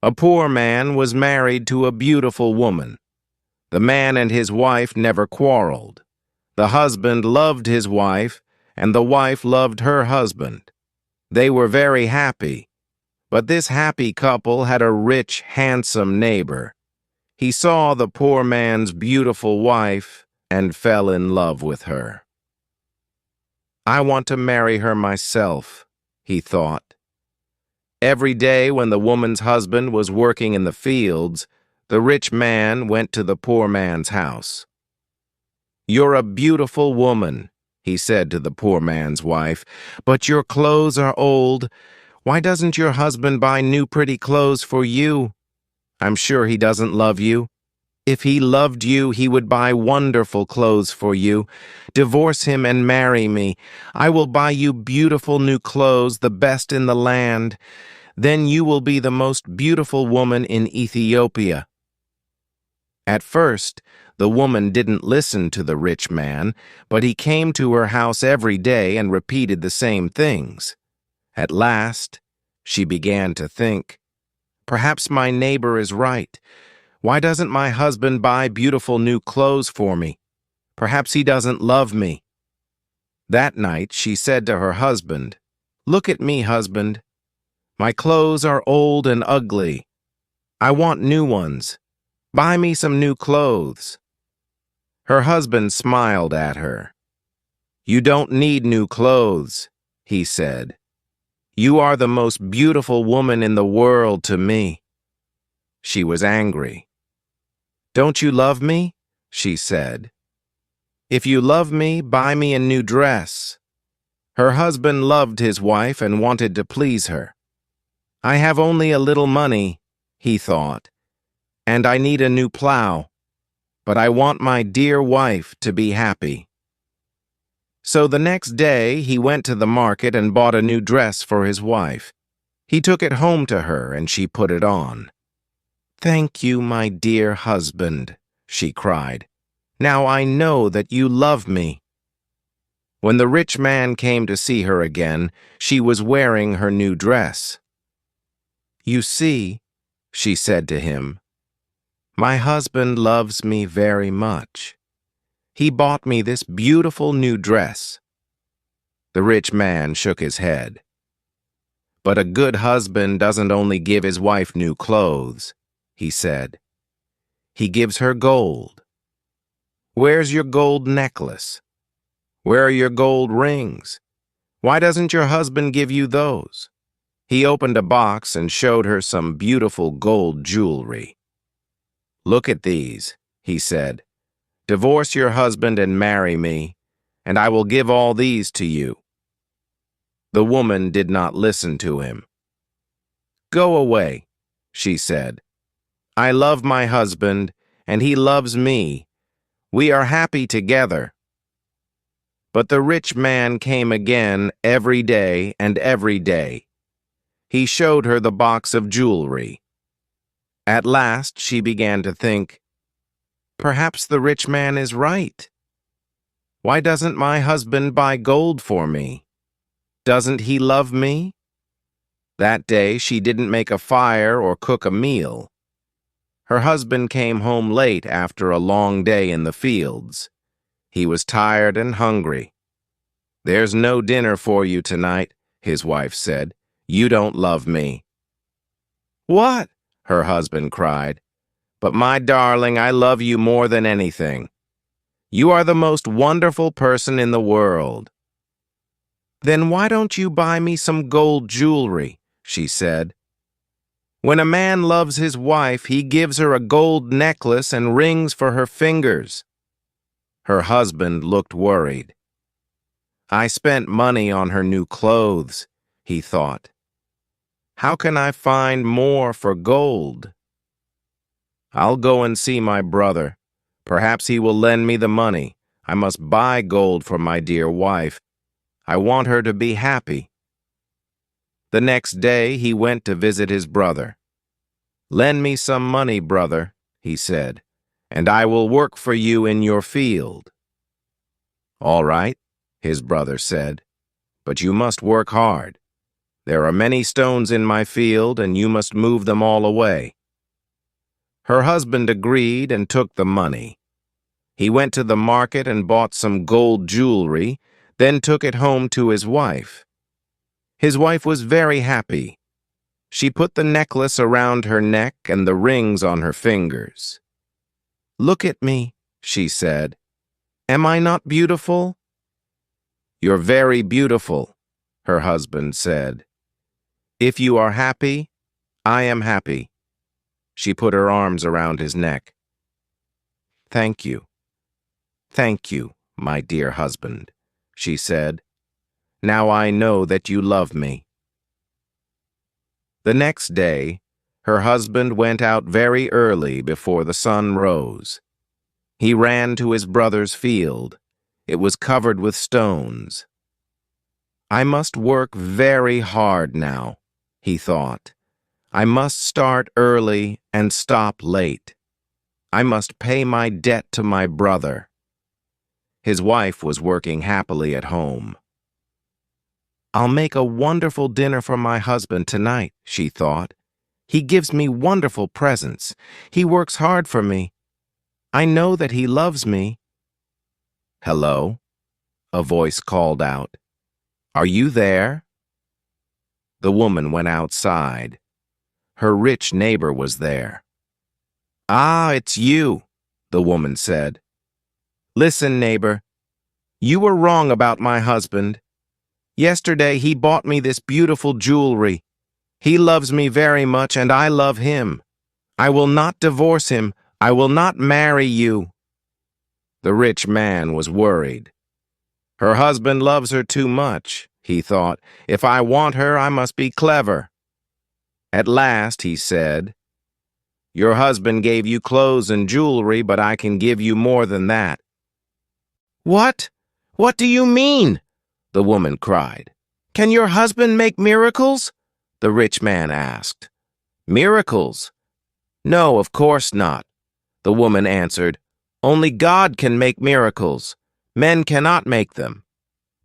A poor man was married to a beautiful woman. The man and his wife never quarreled. The husband loved his wife, and the wife loved her husband. They were very happy, but this happy couple had a rich, handsome neighbor. He saw the poor man's beautiful wife and fell in love with her. "I want to marry her myself," he thought. Every day when the woman's husband was working in the fields, the rich man went to the poor man's house. "You're a beautiful woman," he said to the poor man's wife, "but your clothes are old. Why doesn't your husband buy new pretty clothes for you? I'm sure he doesn't love you. If he loved you, he would buy wonderful clothes for you. Divorce him and marry me. I will buy you beautiful new clothes, the best in the land. Then you will be the most beautiful woman in Ethiopia." At first, the woman didn't listen to the rich man, but he came to her house every day and repeated the same things. At last, she began to think, "Perhaps my neighbor is right. Why doesn't my husband buy beautiful new clothes for me? Perhaps he doesn't love me." That night, she said to her husband, "Look at me, husband. My clothes are old and ugly. I want new ones. Buy me some new clothes." Her husband smiled at her. "You don't need new clothes," he said. "You are the most beautiful woman in the world to me." She was angry. "Don't you love me?" she said. "If you love me, buy me a new dress." Her husband loved his wife and wanted to please her. "I have only a little money," he thought, "and I need a new plow, but I want my dear wife to be happy." So the next day he went to the market and bought a new dress for his wife. He took it home to her and she put it on. "Thank you, my dear husband," she cried. "Now I know that you love me." When the rich man came to see her again, she was wearing her new dress. "You see," she said to him, "my husband loves me very much. He bought me this beautiful new dress." The rich man shook his head. "But a good husband doesn't only give his wife new clothes," he said. "He gives her gold. Where's your gold necklace? Where are your gold rings? Why doesn't your husband give you those?" He opened a box and showed her some beautiful gold jewelry. "Look at these," he said. "Divorce your husband and marry me, and I will give all these to you." The woman did not listen to him. "Go away," she said. "I love my husband, and he loves me. We are happy together." But the rich man came again every day and every day. He showed her the box of jewelry. At last she began to think, "Perhaps the rich man is right. Why doesn't my husband buy gold for me? Doesn't he love me?" That day she didn't make a fire or cook a meal. Her husband came home late after a long day in the fields. He was tired and hungry. "There's no dinner for you tonight," his wife said. "You don't love me." "What?" her husband cried. "But my darling, I love you more than anything. You are the most wonderful person in the world." "Then why don't you buy me some gold jewelry?" she said. "When a man loves his wife, he gives her a gold necklace and rings for her fingers." Her husband looked worried. "I spent money on her new clothes," he thought. "How can I find more for gold?" "I'll go and see my brother. Perhaps he will lend me the money. I must buy gold for my dear wife. I want her to be happy." The next day he went to visit his brother. "Lend me some money, brother," he said, "and I will work for you in your field." "All right," his brother said, "but you must work hard. There are many stones in my field, and you must move them all away." Her husband agreed and took the money. He went to the market and bought some gold jewelry, then took it home to his wife. His wife was very happy. She put the necklace around her neck and the rings on her fingers. "Look at me," she said. "Am I not beautiful?" "You're very beautiful," her husband said. "If you are happy, I am happy." She put her arms around his neck. "Thank you. Thank you, my dear husband," she said. "Now I know that you love me." The next day, her husband went out very early before the sun rose. He ran to his brother's field. It was covered with stones. "I must work very hard now," he thought. "I must start early and stop late. I must pay my debt to my brother." His wife was working happily at home. "I'll make a wonderful dinner for my husband tonight," she thought. "He gives me wonderful presents. He works hard for me. I know that he loves me." "Hello?" a voice called out. "Are you there?" The woman went outside. Her rich neighbor was there. "Ah, it's you," the woman said. "Listen, neighbor, you were wrong about my husband. Yesterday he bought me this beautiful jewelry. He loves me very much and I love him. I will not divorce him. I will not marry you." The rich man was worried. Her husband loves her too much, he thought. If I want her, I must be clever. At last, he said, "Your husband gave you clothes and jewelry, but I can give you more than that." "What? What do you mean?" the woman cried. "Can your husband make miracles?" the rich man asked. "Miracles? No, of course not," the woman answered. "Only God can make miracles. Men cannot make them."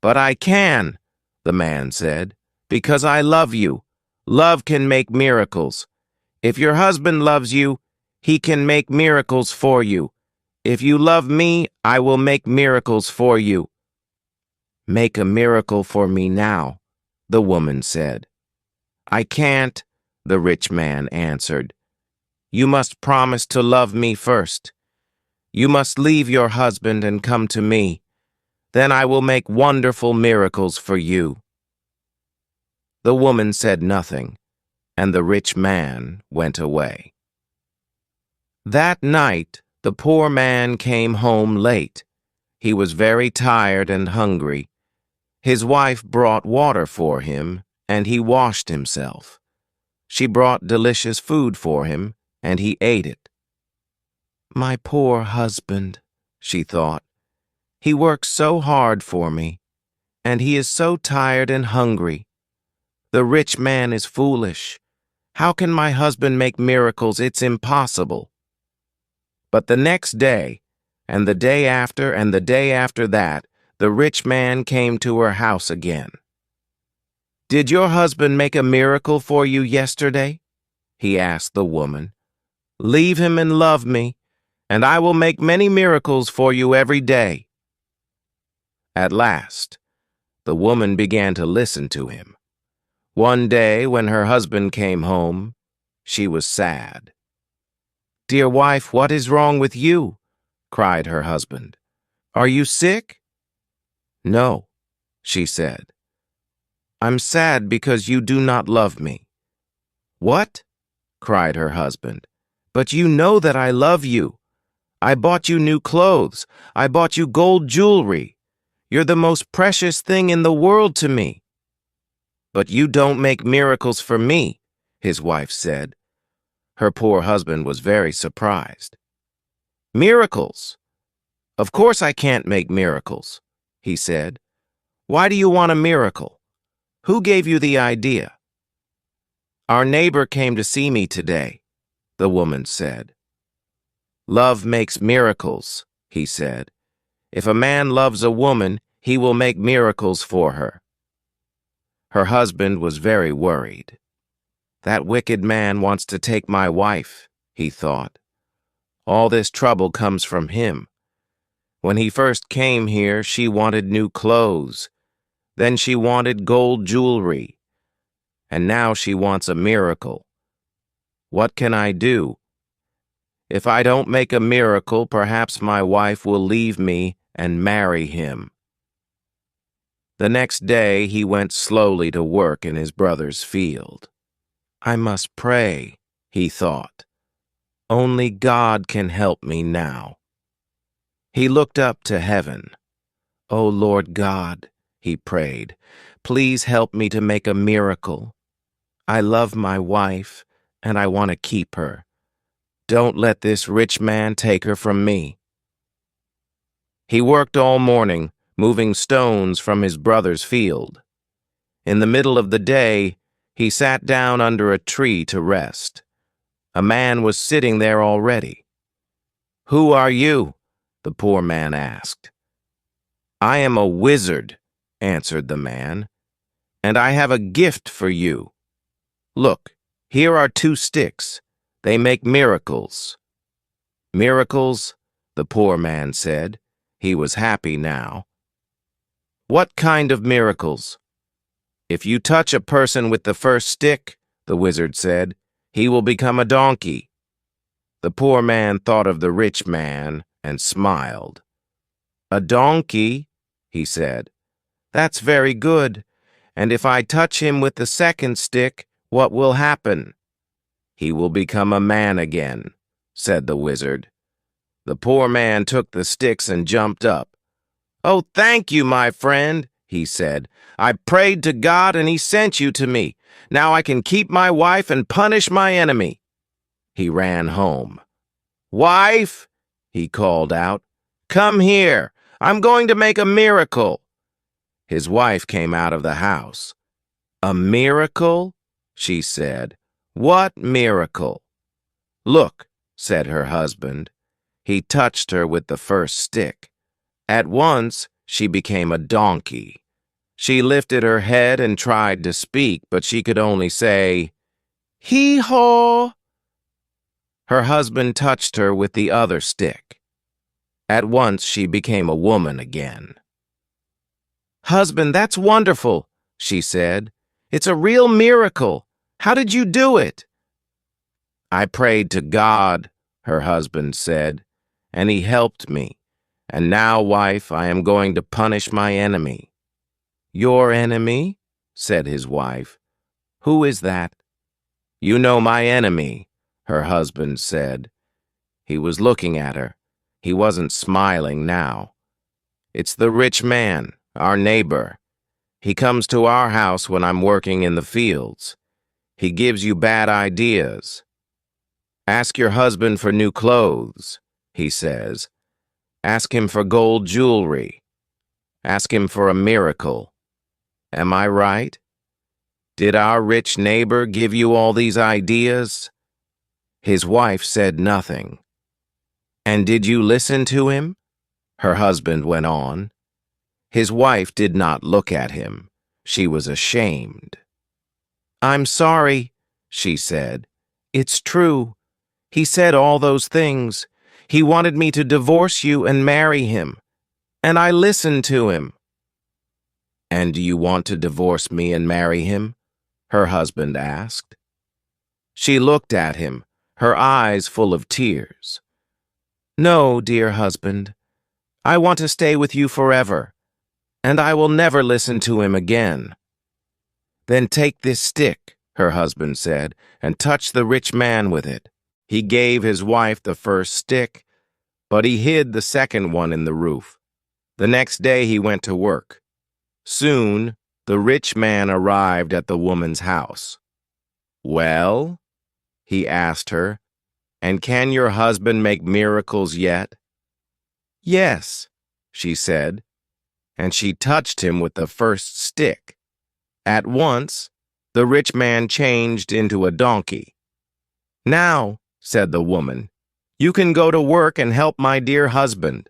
"But I can," the man said, "because I love you. Love can make miracles. If your husband loves you, he can make miracles for you. If you love me, I will make miracles for you." "Make a miracle for me now," the woman said. "I can't," the rich man answered. "You must promise to love me first. You must leave your husband and come to me. Then I will make wonderful miracles for you." The woman said nothing, and the rich man went away. That night, the poor man came home late. He was very tired and hungry. His wife brought water for him, and he washed himself. She brought delicious food for him, and he ate it. "My poor husband," she thought. "He works so hard for me, and he is so tired and hungry. The rich man is foolish. How can my husband make miracles? It's impossible." But the next day, and the day after, and the day after that, the rich man came to her house again. "Did your husband make a miracle for you yesterday?" he asked the woman. "Leave him and love me, and I will make many miracles for you every day." At last, the woman began to listen to him. One day, when her husband came home, she was sad. "Dear wife, what is wrong with you?" cried her husband. "Are you sick?" "No," she said. "I'm sad because you do not love me." "What?" cried her husband. "But you know that I love you. I bought you new clothes. I bought you gold jewelry. You're the most precious thing in the world to me." "But you don't make miracles for me," his wife said. Her poor husband was very surprised. "Miracles? Of course I can't make miracles," he said. "Why do you want a miracle? Who gave you the idea?" "Our neighbor came to see me today," the woman said. "Love makes miracles," he said. "If a man loves a woman, he will make miracles for her." Her husband was very worried. That wicked man wants to take my wife, he thought. All this trouble comes from him. When he first came here, she wanted new clothes. Then she wanted gold jewelry. And now she wants a miracle. What can I do? If I don't make a miracle, perhaps my wife will leave me and marry him. The next day, he went slowly to work in his brother's field. I must pray, he thought. Only God can help me now. He looked up to heaven. O Lord God, he prayed, please help me to make a miracle. I love my wife, and I want to keep her. Don't let this rich man take her from me. He worked all morning, moving stones from his brother's field. In the middle of the day, he sat down under a tree to rest. A man was sitting there already. Who are you? The poor man asked. I am a wizard, answered the man, and I have a gift for you. Look, here are 2 sticks. They make miracles. Miracles? The poor man said. He was happy now. What kind of miracles? If you touch a person with the first stick, the wizard said, he will become a donkey. The poor man thought of the rich man and smiled. A donkey, he said. That's very good. And if I touch him with the second stick, what will happen? He will become a man again, said the wizard. The poor man took the sticks and jumped up. Oh, thank you, my friend, he said. I prayed to God and he sent you to me. Now I can keep my wife and punish my enemy. He ran home. Wife, he called out, come here. I'm going to make a miracle. His wife came out of the house. A miracle? She said. What miracle? Look, said her husband. He touched her with the first stick. At once, she became a donkey. She lifted her head and tried to speak, but she could only say, hee-haw. Her husband touched her with the other stick. At once, she became a woman again. Husband, that's wonderful, she said. It's a real miracle. How did you do it? I prayed to God, her husband said, and he helped me. And now, wife, I am going to punish my enemy. Your enemy? Said his wife. Who is that? You know my enemy, her husband said. He was looking at her. He wasn't smiling now. It's the rich man, our neighbor. He comes to our house when I'm working in the fields. He gives you bad ideas. Ask your husband for new clothes, he says. Ask him for gold jewelry. Ask him for a miracle. Am I right? Did our rich neighbor give you all these ideas? His wife said nothing. And did you listen to him? Her husband went on. His wife did not look at him. She was ashamed. I'm sorry, she said. It's true. He said all those things. He wanted me to divorce you and marry him. And I listened to him. And do you want to divorce me and marry him? Her husband asked. She looked at him, her eyes full of tears. No, dear husband. I want to stay with you forever, and I will never listen to him again. Then take this stick, her husband said, and touch the rich man with it. He gave his wife the first stick, but he hid the second one in the roof. The next day he went to work. Soon, the rich man arrived at the woman's house. Well, he asked her, and can your husband make miracles yet? Yes, she said, and she touched him with the first stick. At once, the rich man changed into a donkey. Now, said the woman, you can go to work and help my dear husband.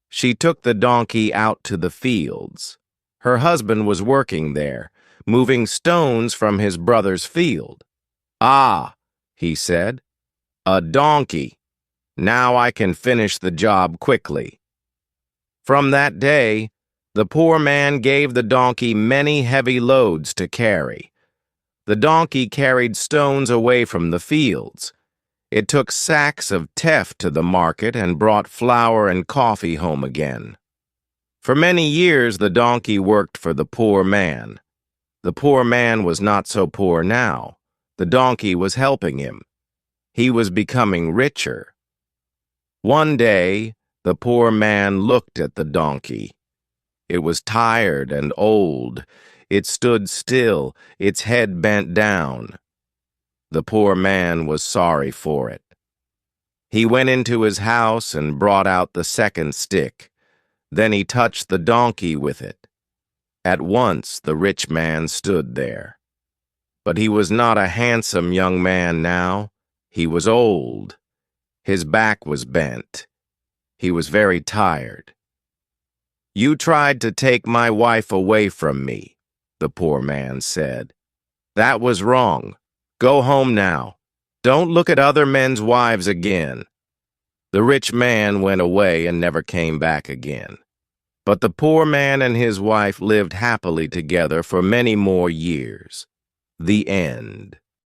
She took the donkey out to the fields. Her husband was working there, moving stones from his brother's field. "Ah," he said, "a donkey. Now I can finish the job quickly." From that day, the poor man gave the donkey many heavy loads to carry. The donkey carried stones away from the fields. It took sacks of teff to the market and brought flour and coffee home again. For many years, the donkey worked for the poor man. The poor man was not so poor now. The donkey was helping him. He was becoming richer. One day, the poor man looked at the donkey. It was tired and old. It stood still, its head bent down. The poor man was sorry for it. He went into his house and brought out the second stick. Then he touched the donkey with it. At once the rich man stood there. But he was not a handsome young man now. He was old. His back was bent. He was very tired. "You tried to take my wife away from me," the poor man said. "That was wrong. Go home now. Don't look at other men's wives again." The rich man went away and never came back again. But the poor man and his wife lived happily together for many more years. The end.